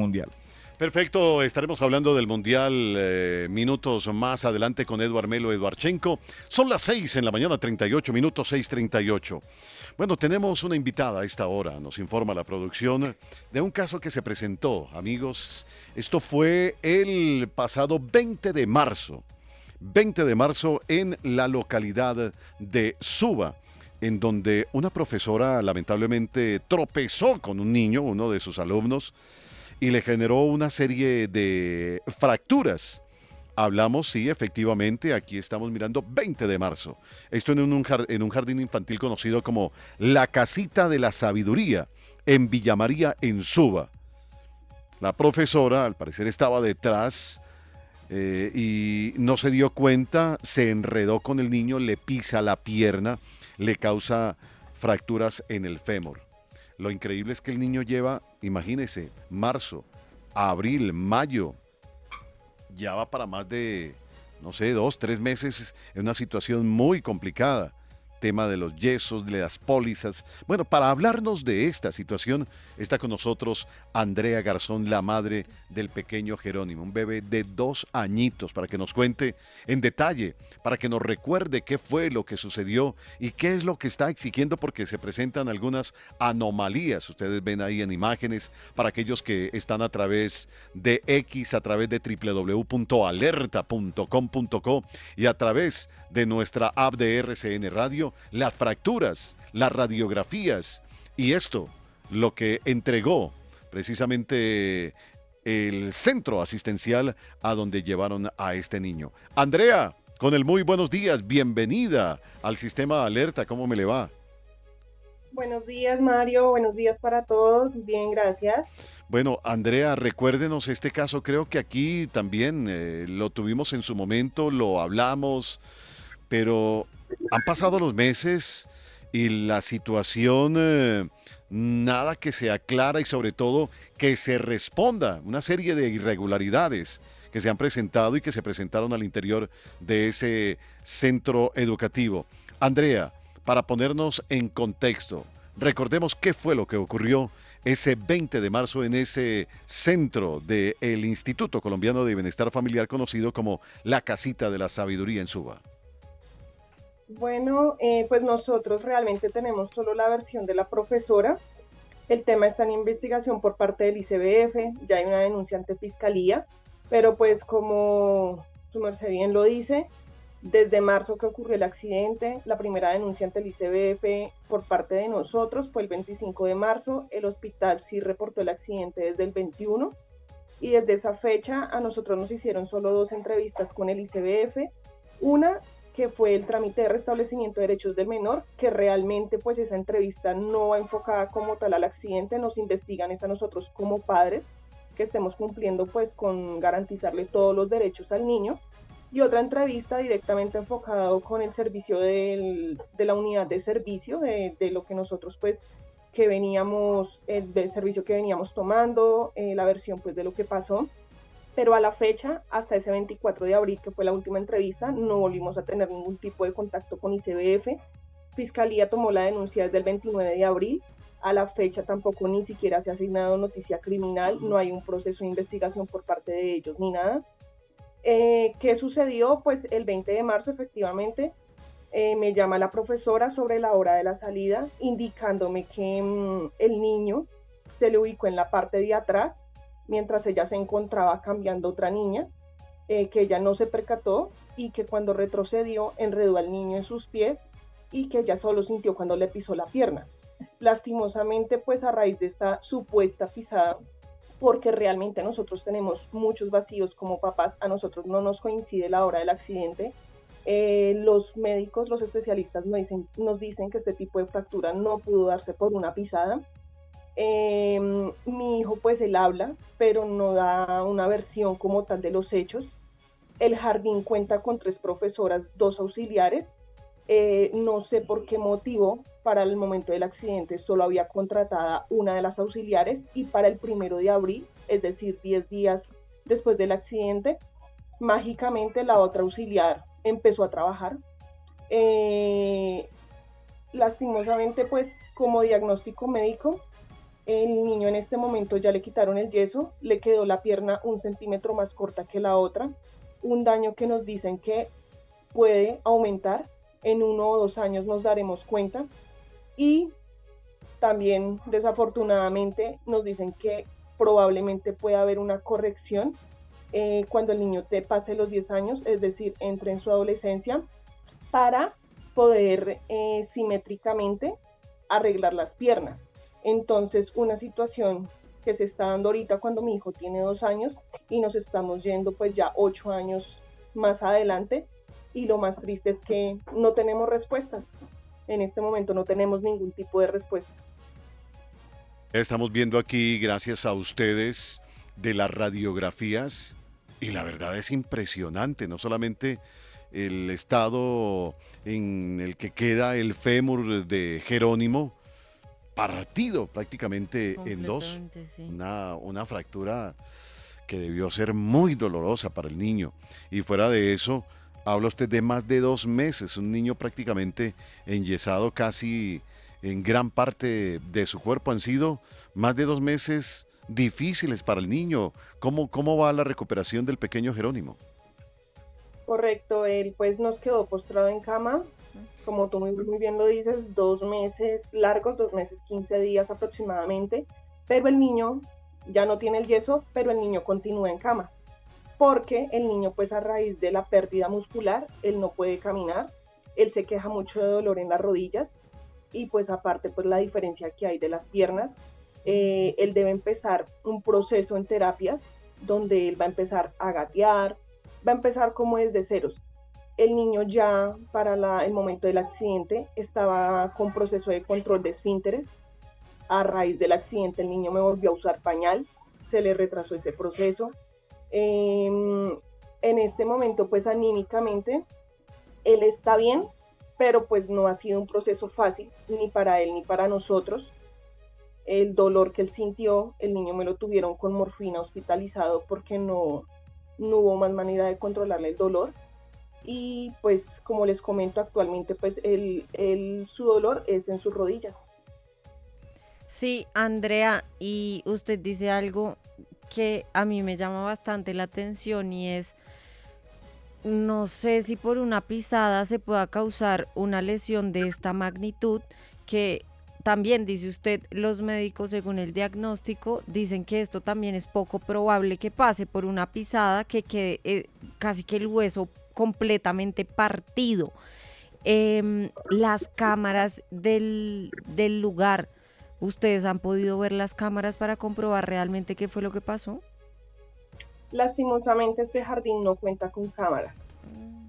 Mundial. Perfecto, estaremos hablando del Mundial minutos más adelante con Eduard Melo Eduarchenko. Son las 6 en la mañana, 38 minutos, 6:38. Bueno, tenemos una invitada a esta hora, nos informa la producción, de un caso que se presentó, amigos. Esto fue el pasado 20 de marzo. 20 de marzo en la localidad de Suba, en donde una profesora lamentablemente tropezó con un niño, uno de sus alumnos, y le generó una serie de fracturas. Hablamos, sí, efectivamente, aquí estamos mirando 20 de marzo. Esto en un jardín infantil conocido como La Casita de la Sabiduría, en Villa María, en Suba. La profesora, al parecer, estaba detrás y no se dio cuenta, se enredó con el niño, le pisa la pierna, le causa fracturas en el fémur. Lo increíble es que el niño lleva, imagínese, marzo, abril, mayo, ya va para más de, no sé, 2, 3 meses en una situación muy complicada. Tema de los yesos, de las pólizas. Bueno, para hablarnos de esta situación está con nosotros Andrea Garzón, la madre del pequeño Jerónimo, un bebé de 2 añitos, para que nos cuente en detalle, para que nos recuerde qué fue lo que sucedió y qué es lo que está exigiendo, porque se presentan algunas anomalías. Ustedes ven ahí en imágenes, para aquellos que están a través de X, a través de www.alerta.com.co y a través de nuestra app de RCN Radio, las fracturas, las radiografías y esto, lo que entregó precisamente el centro asistencial a donde llevaron a este niño. Andrea, con el muy buenos días, bienvenida al sistema Alerta, ¿cómo me le va? Buenos días, Mario. Buenos días para todos. Bien, gracias. Bueno, Andrea, recuérdenos este caso, creo que aquí también lo tuvimos en su momento, lo hablamos, pero han pasado los meses y la situación nada que se aclara y sobre todo que se responda una serie de irregularidades que se han presentado y que se presentaron al interior de ese centro educativo. Andrea, para ponernos en contexto, recordemos qué fue lo que ocurrió ese 20 de marzo en ese centro del Instituto Colombiano de Bienestar Familiar conocido como La Casita de la Sabiduría en Suba. Bueno, pues nosotros realmente tenemos solo la versión de la profesora. El tema está en investigación por parte del ICBF, ya hay una denuncia ante Fiscalía, pero pues como su merced bien lo dice, desde marzo que ocurrió el accidente, la primera denuncia ante el ICBF por parte de nosotros fue el 25 de marzo, el hospital sí reportó el accidente desde el 21 y desde esa fecha a nosotros nos hicieron solo 2 entrevistas con el ICBF, una que fue el trámite de restablecimiento de derechos del menor, que realmente pues esa entrevista no va enfocada como tal al accidente, nos investigan es a nosotros como padres, que estemos cumpliendo pues con garantizarle todos los derechos al niño, y otra entrevista directamente enfocado con el servicio de la unidad de servicio, de lo que nosotros pues que veníamos, del servicio que veníamos tomando, la versión pues de lo que pasó. Pero a la fecha, hasta ese 24 de abril, que fue la última entrevista, no volvimos a tener ningún tipo de contacto con ICBF. Fiscalía tomó la denuncia desde el 29 de abril. A la fecha tampoco ni siquiera se ha asignado noticia criminal, no hay un proceso de investigación por parte de ellos ni nada. ¿Qué sucedió? Pues el 20 de marzo efectivamente me llama la profesora sobre la hora de la salida, indicándome que el niño se le ubicó en la parte de atrás, mientras ella se encontraba cambiando otra niña, que ella no se percató y que cuando retrocedió enredó al niño en sus pies y que ella solo sintió cuando le pisó la pierna. Lastimosamente, pues a raíz de esta supuesta pisada, porque realmente nosotros tenemos muchos vacíos como papás, a nosotros no nos coincide la hora del accidente, los médicos, los especialistas nos dicen que este tipo de fractura no pudo darse por una pisada. Mi hijo pues él habla, pero no da una versión como tal de los hechos. El jardín cuenta con 3 profesoras, 2 auxiliares. No sé por qué motivo para el momento del accidente solo había contratada una de las auxiliares y para el 1 de abril, es decir, 10 días después del accidente, mágicamente la otra auxiliar empezó a trabajar. Lastimosamente pues como diagnóstico médico, El niño en este momento ya le quitaron el yeso, le quedó la pierna 1 centímetro más corta que la otra, un daño que nos dicen que puede aumentar, en 1 o 2 años nos daremos cuenta, y también desafortunadamente nos dicen que probablemente pueda haber una corrección cuando el niño te pase los 10 años, es decir, entre en su adolescencia, para poder simétricamente arreglar las piernas. Entonces, una situación que se está dando ahorita cuando mi hijo tiene 2 años y nos estamos yendo pues ya 8 años más adelante, y lo más triste es que no tenemos respuestas. En este momento no tenemos ningún tipo de respuesta. Estamos viendo aquí, gracias a ustedes, de las radiografías y la verdad es impresionante, no solamente el estado en el que queda el fémur de Jerónimo, partido prácticamente en dos, Completamente, sí. una fractura que debió ser muy dolorosa para el niño. Y fuera de eso, habla usted de más de 2 meses, un niño prácticamente enyesado casi en gran parte de su cuerpo. Han sido más de 2 meses difíciles para el niño. ¿Cómo va la recuperación del pequeño Jerónimo? Correcto, él pues nos quedó postrado en cama, como tú muy bien lo dices, 2 meses largos, 2 meses, 15 días aproximadamente, pero el niño ya no tiene el yeso, pero el niño continúa en cama, porque el niño pues a raíz de la pérdida muscular, él no puede caminar, él se queja mucho de dolor en las rodillas, y pues aparte pues la diferencia que hay de las piernas, él debe empezar un proceso en terapias donde él va a empezar a gatear, va a empezar como desde ceros. El niño ya para el momento del accidente estaba con proceso de control de esfínteres. A raíz del accidente el niño me volvió a usar pañal, se le retrasó ese proceso. En este momento pues anímicamente él está bien, pero pues no ha sido un proceso fácil ni para él ni para nosotros. El dolor que él sintió, el niño me lo tuvieron con morfina hospitalizado porque no hubo más manera de controlarle el dolor. Y pues como les comento actualmente, pues su dolor es en sus rodillas. Sí, Andrea, y usted dice algo que a mí me llama bastante la atención y es, no sé si por una pisada se pueda causar una lesión de esta magnitud, que también dice usted, los médicos según el diagnóstico dicen que esto también es poco probable que pase por una pisada, que quede casi que el hueso completamente partido. Las cámaras del lugar, ¿ustedes han podido ver las cámaras para comprobar realmente qué fue lo que pasó? Lastimosamente este jardín no cuenta con cámaras.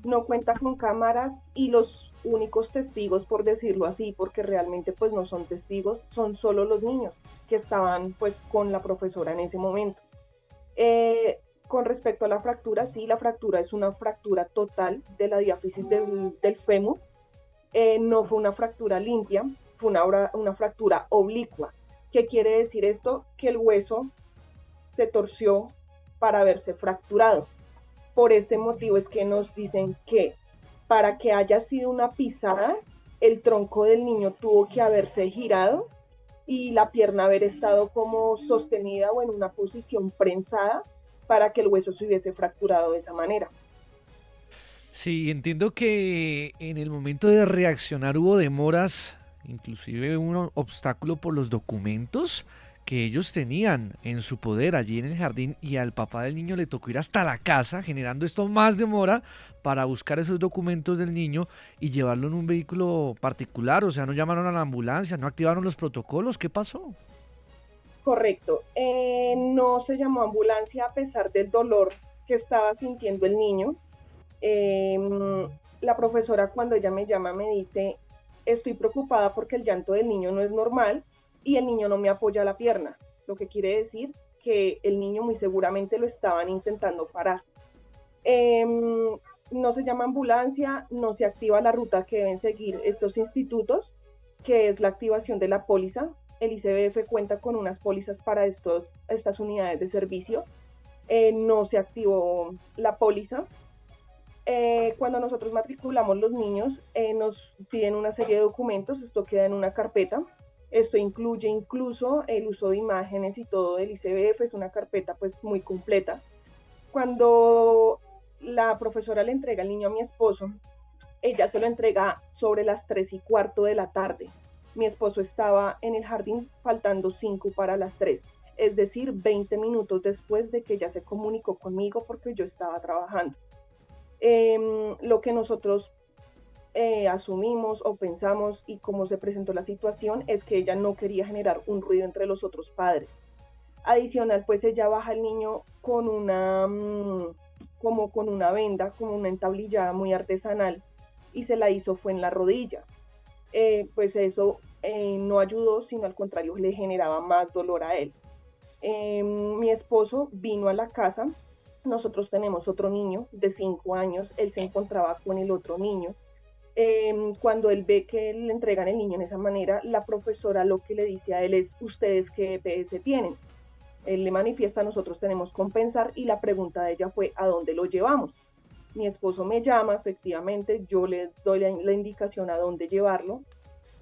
No cuenta con cámaras, y los únicos testigos, por decirlo así, porque realmente pues no son testigos, son solo los niños que estaban pues con la profesora en ese momento. Con respecto a la fractura, sí, la fractura es una fractura total de la diáfisis del fémur. No fue una fractura limpia, fue una fractura oblicua. ¿Qué quiere decir esto? Que el hueso se torció para haberse fracturado. Por este motivo es que nos dicen que para que haya sido una pisada, el tronco del niño tuvo que haberse girado y la pierna haber estado como sostenida o en una posición prensada para que el hueso se hubiese fracturado de esa manera. Sí, entiendo que en el momento de reaccionar hubo demoras, inclusive un obstáculo por los documentos que ellos tenían en su poder allí en el jardín, y al papá del niño le tocó ir hasta la casa, generando esto más demora para buscar esos documentos del niño y llevarlo en un vehículo particular. O sea, no llamaron a la ambulancia, no activaron los protocolos. ¿Qué pasó? Correcto. No se llamó ambulancia a pesar del dolor que estaba sintiendo el niño. La profesora, cuando ella me llama, me dice: estoy preocupada porque el llanto del niño no es normal y el niño no me apoya la pierna, lo que quiere decir que el niño muy seguramente lo estaban intentando parar. No se llama ambulancia, no se activa la ruta que deben seguir estos institutos, que es la activación de la póliza. El ICBF cuenta con unas pólizas para estas unidades de servicio. No se activó la póliza. Cuando nosotros matriculamos los niños, nos piden una serie de documentos, esto queda en una carpeta. Esto incluye incluso el uso de imágenes y todo del ICBF, es una carpeta pues muy completa. Cuando la profesora le entrega el niño a mi esposo, ella se lo entrega sobre las 3:15 de la tarde. Mi esposo estaba en el jardín faltando 5 para las 3, es decir, 20 minutos después de que ella se comunicó conmigo porque yo estaba trabajando. Lo que nosotros asumimos o pensamos y cómo se presentó la situación es que ella no quería generar un ruido entre los otros padres. Adicional, pues ella baja al niño con como con una venda, como una entablillada muy artesanal, y se la hizo fue en la rodilla. Pues eso no ayudó, sino al contrario, le generaba más dolor a él. Mi esposo vino a la casa, nosotros tenemos otro niño de 5 años, él se encontraba con el otro niño. Cuando él ve que le entregan el niño en esa manera, la profesora lo que le dice a él es: ¿ustedes qué EPS tienen? Él le manifiesta: nosotros tenemos compensar, y la pregunta de ella fue: ¿a dónde lo llevamos? Mi esposo me llama, efectivamente, yo le doy la indicación a dónde llevarlo,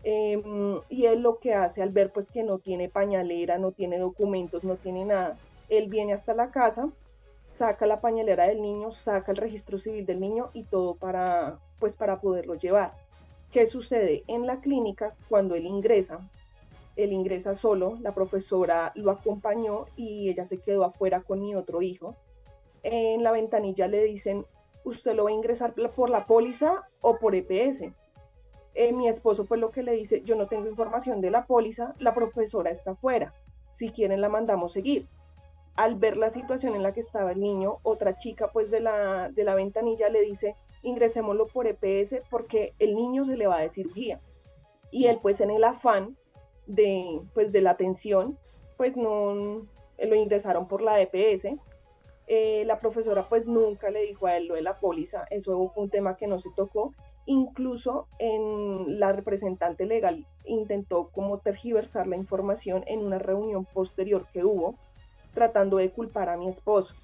y él lo que hace al ver pues que no tiene pañalera, no tiene documentos, no tiene nada, él viene hasta la casa, saca la pañalera del niño, saca el registro civil del niño y todo pues para poderlo llevar. ¿Qué sucede? En la clínica, cuando él ingresa solo, la profesora lo acompañó y ella se quedó afuera con mi otro hijo. En la ventanilla le dicen: ¿usted lo va a ingresar por la póliza o por EPS? Mi esposo pues lo que le dice: yo no tengo información de la póliza, la profesora está afuera, si quieren la mandamos seguir. Al ver la situación en la que estaba el niño, otra chica pues de la ventanilla le dice: ingresémoslo por EPS porque el niño se le va de cirugía. Y él pues en el afán de la atención, pues no lo ingresaron por la EPS. La profesora pues nunca le dijo a él lo de la póliza, eso fue un tema que no se tocó. Incluso la representante legal intentó como tergiversar la información en una reunión posterior que hubo, tratando de culpar a mi esposo.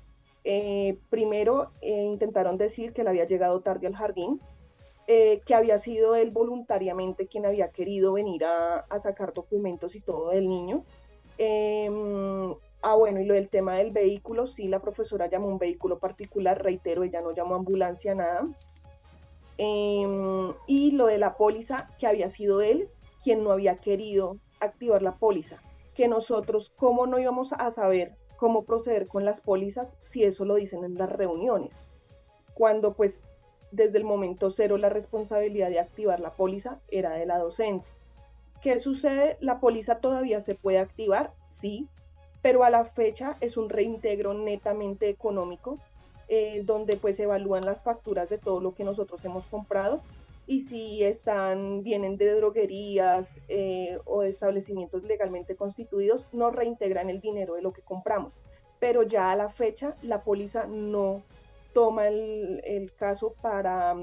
Primero intentaron decir que él había llegado tarde al jardín, que había sido él voluntariamente quien había querido venir a sacar documentos y todo del niño. Bueno, y lo del tema del vehículo, sí, la profesora llamó un vehículo particular, reitero, ella no llamó ambulancia, nada. Y lo de la póliza, que había sido él quien no había querido activar la póliza, que nosotros, ¿cómo no íbamos a saber cómo proceder con las pólizas si eso lo dicen en las reuniones? Cuando pues desde el momento cero la responsabilidad de activar la póliza era de la docente. ¿Qué sucede? La póliza todavía se puede activar, sí, pero a la fecha es un reintegro netamente económico, donde pues evalúan las facturas de todo lo que nosotros hemos comprado, y si vienen de droguerías o de establecimientos legalmente constituidos, nos reintegran el dinero de lo que compramos. Pero ya a la fecha la póliza no toma el caso para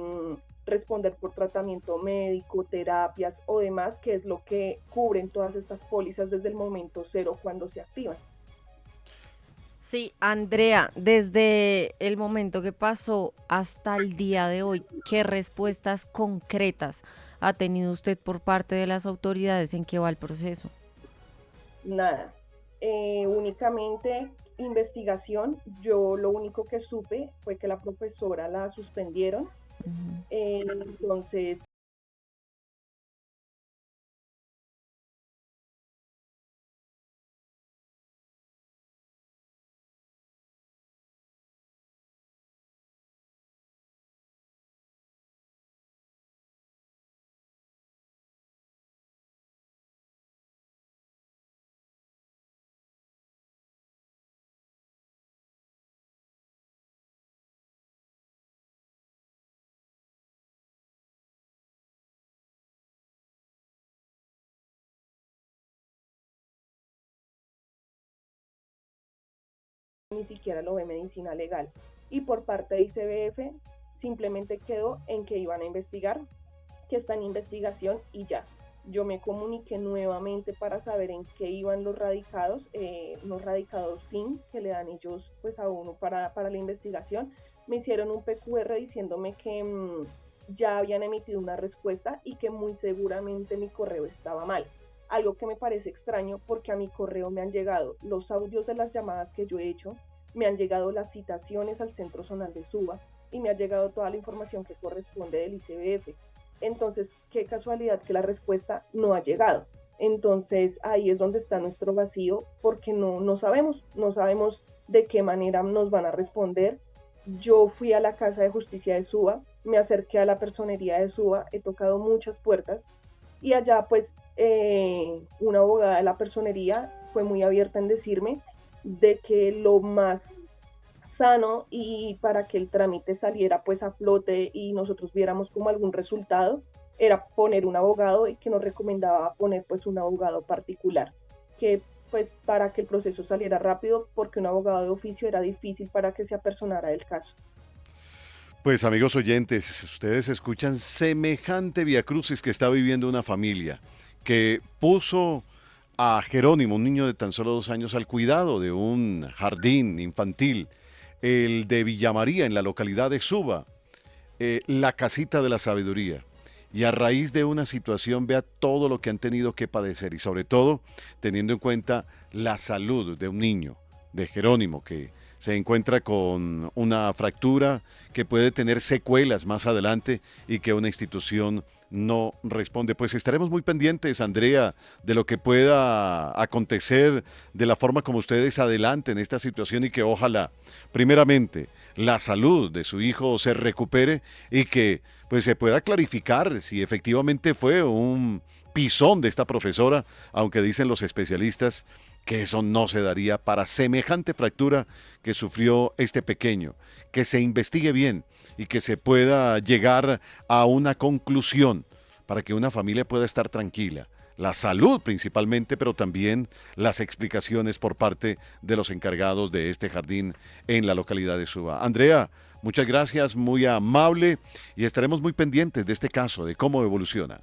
responder por tratamiento médico, terapias o demás, que es lo que cubren todas estas pólizas desde el momento cero cuando se activan. Sí, Andrea, desde el momento que pasó hasta el día de hoy, ¿qué respuestas concretas ha tenido usted por parte de las autoridades? ¿En qué va el proceso? Nada, únicamente investigación. Yo lo único que supe fue que la profesora la suspendieron. Entonces, ni siquiera lo ve medicina legal. Y por parte de ICBF simplemente quedó en que iban a investigar, que está en investigación y ya. Yo me comuniqué nuevamente para saber en qué iban los radicados SIN que le dan ellos pues a uno para la investigación. Me hicieron un PQR diciéndome que ya habían emitido una respuesta y que muy seguramente mi correo estaba mal. algo que me parece extraño porque a mi correo me han llegado los audios de las llamadas que yo he hecho, me han llegado las citaciones al Centro Zonal de Suba y me ha llegado toda la información que corresponde del ICBF. Entonces, qué casualidad que la respuesta no ha llegado. Entonces, ahí es donde está nuestro vacío, porque no sabemos de qué manera nos van a responder. Yo fui a la Casa de Justicia de Suba, me acerqué a la personería de Suba, he tocado muchas puertas y allá pues una abogada de la personería fue muy abierta en decirme de que lo más sano y para que el trámite saliera pues a flote y nosotros viéramos como algún resultado, era poner un abogado y que nos recomendaba poner pues un abogado particular, que pues para que el proceso saliera rápido, porque un abogado de oficio era difícil para que se apersonara el caso. Pues amigos oyentes, ustedes escuchan semejante viacrucis que está viviendo una familia que puso a Jerónimo, un niño de tan solo 2 años, al cuidado de un jardín infantil, el de Villa María, en la localidad de Suba, la casita de la sabiduría. Y a raíz de una situación, vea todo lo que han tenido que padecer y sobre todo teniendo en cuenta la salud de un niño, de Jerónimo, que se encuentra con una fractura que puede tener secuelas más adelante y que una institución no responde. Pues estaremos muy pendientes, Andrea, de lo que pueda acontecer, de la forma como ustedes adelanten esta situación y que ojalá, primeramente, la salud de su hijo se recupere y que pues se pueda clarificar si efectivamente fue un pisón de esta profesora, aunque dicen los especialistas que eso no se daría para semejante fractura que sufrió este pequeño, que se investigue bien y que se pueda llegar a una conclusión para que una familia pueda estar tranquila. La salud principalmente, pero también las explicaciones por parte de los encargados de este jardín en la localidad de Suba. Andrea, muchas gracias, muy amable, y estaremos muy pendientes de este caso, de cómo evoluciona.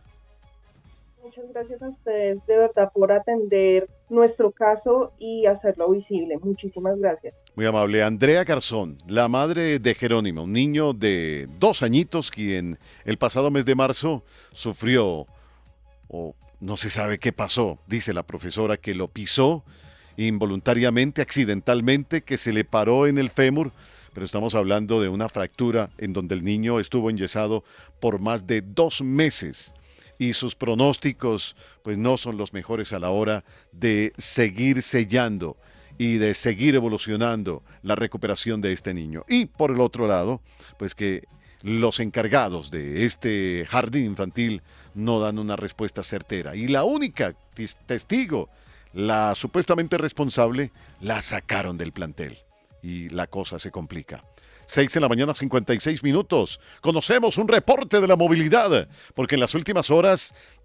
Muchas gracias a ustedes de verdad por atender nuestro caso y hacerlo visible. Muchísimas gracias. Muy amable. Andrea Garzón, la madre de Jerónimo, un niño de 2 añitos, quien el pasado mes de marzo sufrió, o no se sabe qué pasó, dice la profesora, que lo pisó involuntariamente, accidentalmente, que se le paró en el fémur, pero estamos hablando de una fractura en donde el niño estuvo enyesado por más de 2 meses. Y sus pronósticos pues no son los mejores a la hora de seguir sellando y de seguir evolucionando la recuperación de este niño. Y por el otro lado, pues que los encargados de este jardín infantil no dan una respuesta certera. Y la única testigo, la supuestamente responsable, la sacaron del plantel. Y la cosa se complica. 6 de la mañana, 56 minutos. Conocemos un reporte de la movilidad, porque en las últimas horas